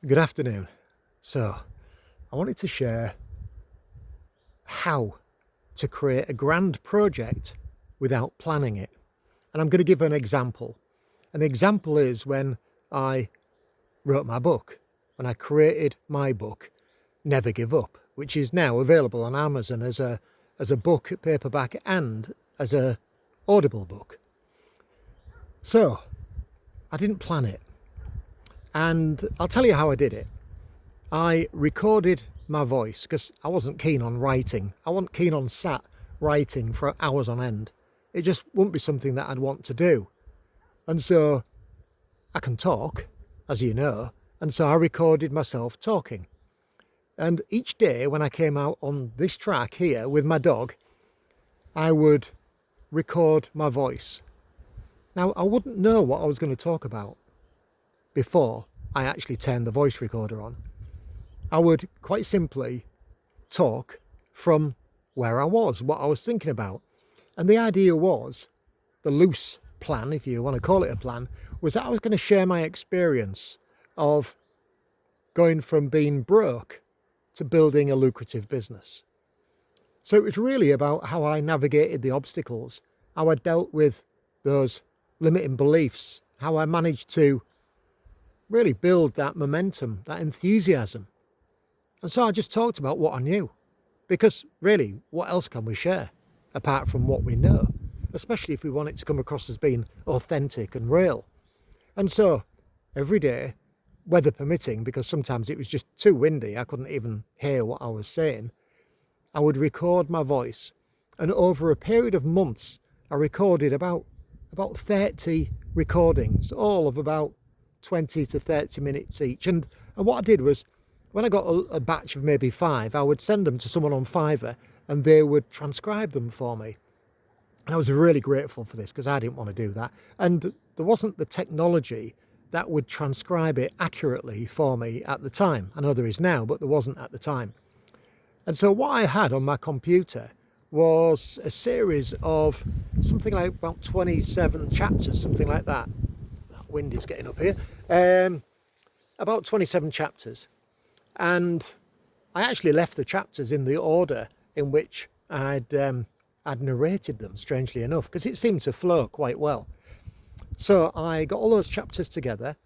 Good afternoon. So, I wanted to share how to create a grand project without planning it. And I'm going to give an example. And the example is when I wrote my book, when I created my book, Never Give Up, which is now available on Amazon as a book, paperback, and as a Audible book. So, I didn't plan it. And I'll tell you how I did it. I recorded my voice because I wasn't keen on writing. I wasn't keen on sat writing for hours on end. It just wouldn't be something that I'd want to do. And so I can talk, as you know, and so I recorded myself talking. And each day when I came out on this track here with my dog, I would record my voice. Now, I wouldn't know what I was going to talk about before I actually turned the voice recorder on. I would quite simply talk from where I was, what I was thinking about. And the idea was, the loose plan, if you want to call it a plan, was that I was going to share my experience of going from being broke to building a lucrative business. So it was really about how I navigated the obstacles, how I dealt with those limiting beliefs, how I managed to really build that momentum, that enthusiasm. And so I just talked about what I knew, because really, what else can we share apart from what we know, especially if we want it to come across as being authentic and real. And so every day, weather permitting, because sometimes it was just too windy, I couldn't even hear what I was saying, I would record my voice. And over a period of months, I recorded about 30 recordings, all of about 20 to 30 minutes each. And what I did was, when I got a batch of maybe 5, I would send them to someone on Fiverr and they would transcribe them for me. And I was really grateful for this because I didn't want to do that. And there wasn't the technology that would transcribe it accurately for me at the time. I know there is now, but there wasn't at the time. And so what I had on my computer was a series of something like about 27 chapters, something like that. That wind is getting up here. About 27 chapters. And I actually left the chapters in the order in which I'd narrated them, strangely enough, because it seemed to flow quite well. So I got all those chapters together,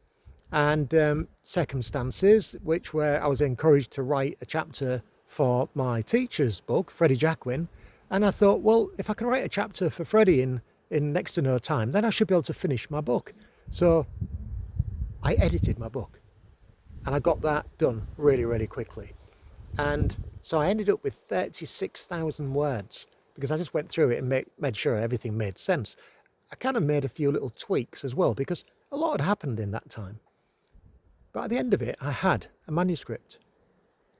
and circumstances, which were I was encouraged to write a chapter for my teacher's book, Freddie Jacquin, and I thought, well, if I can write a chapter for Freddie in next to no time, then I should be able to finish my book. So I edited my book. And I got that done really, really quickly. And so I ended up with 36,000 words because I just went through it and made sure everything made sense. I kind of made a few little tweaks as well because a lot had happened in that time. But at the end of it, I had a manuscript.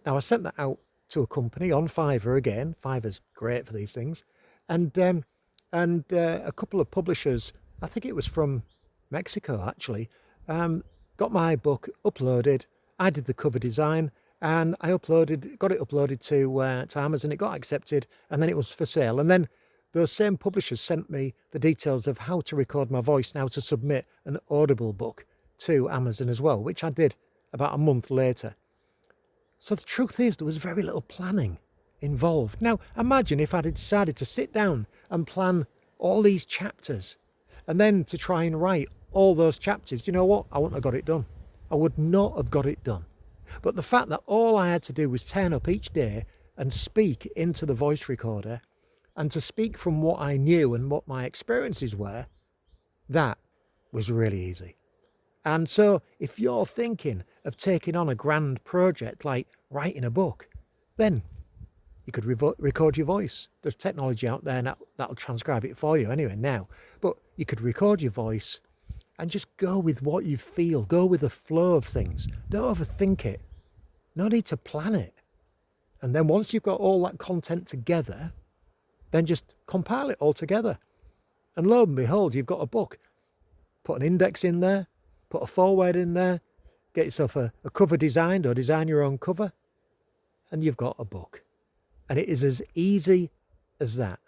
Now I sent that out to a company on Fiverr again. Fiverr's great for these things. And a couple of publishers, I think it was from Mexico actually, got my book uploaded. I did the cover design and I got it uploaded to Amazon. It got accepted and then it was for sale. And then those same publishers sent me the details of how to record my voice now to submit an Audible book to Amazon as well, which I did about a month later. So the truth is there was very little planning involved. Now imagine if I'd decided to sit down and plan all these chapters and then to try and write all those chapters. You know what? I wouldn't have got it done. I would not have got it done. But the fact that all I had to do was turn up each day and speak into the voice recorder and to speak from what I knew and what my experiences were, that was really easy. And so if you're thinking of taking on a grand project like writing a book, then you could record your voice. There's technology out there that'll transcribe it for you anyway now. But you could record your voice and just go with what you feel. Go with the flow of things. Don't overthink it. No need to plan it. And then once you've got all that content together, then just compile it all together. And lo and behold, you've got a book. Put an index in there, put a foreword in there, get yourself a cover designed or design your own cover, and you've got a book. And it is as easy as that.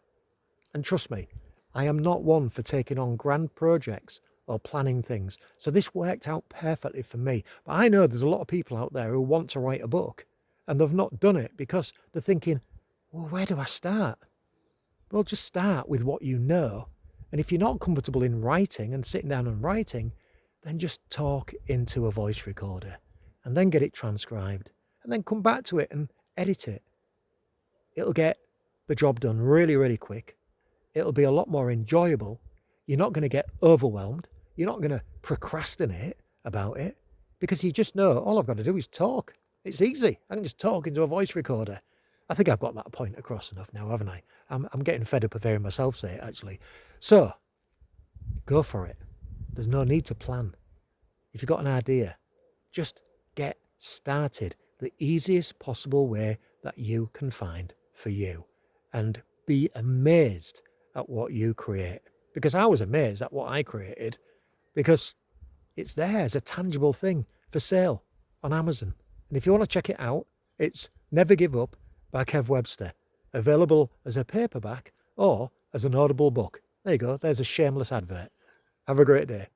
And trust me, I am not one for taking on grand projects or planning things. So this worked out perfectly for me. But I know there's a lot of people out there who want to write a book and they've not done it because they're thinking, well, where do I start? Well, just start with what you know. And if you're not comfortable in writing and sitting down and writing, then just talk into a voice recorder and then get it transcribed and then come back to it and edit it. It'll get the job done really, really quick. It'll be a lot more enjoyable. You're not going to get overwhelmed. You're not going to procrastinate about it because you just know all I've got to do is talk. It's easy. I can just talk into a voice recorder. I think I've got that point across enough now, haven't I? I'm getting fed up of hearing myself say it, actually. So, go for it. There's no need to plan. If you've got an idea, just get started the easiest possible way that you can find for you. And be amazed at what you create. Because I was amazed at what I created because it's there as a tangible thing for sale on Amazon. And if you want to check it out, it's Never Give Up by Webster, available as a paperback or as an Audible book. There you go, there's a shameless advert. Have a great day.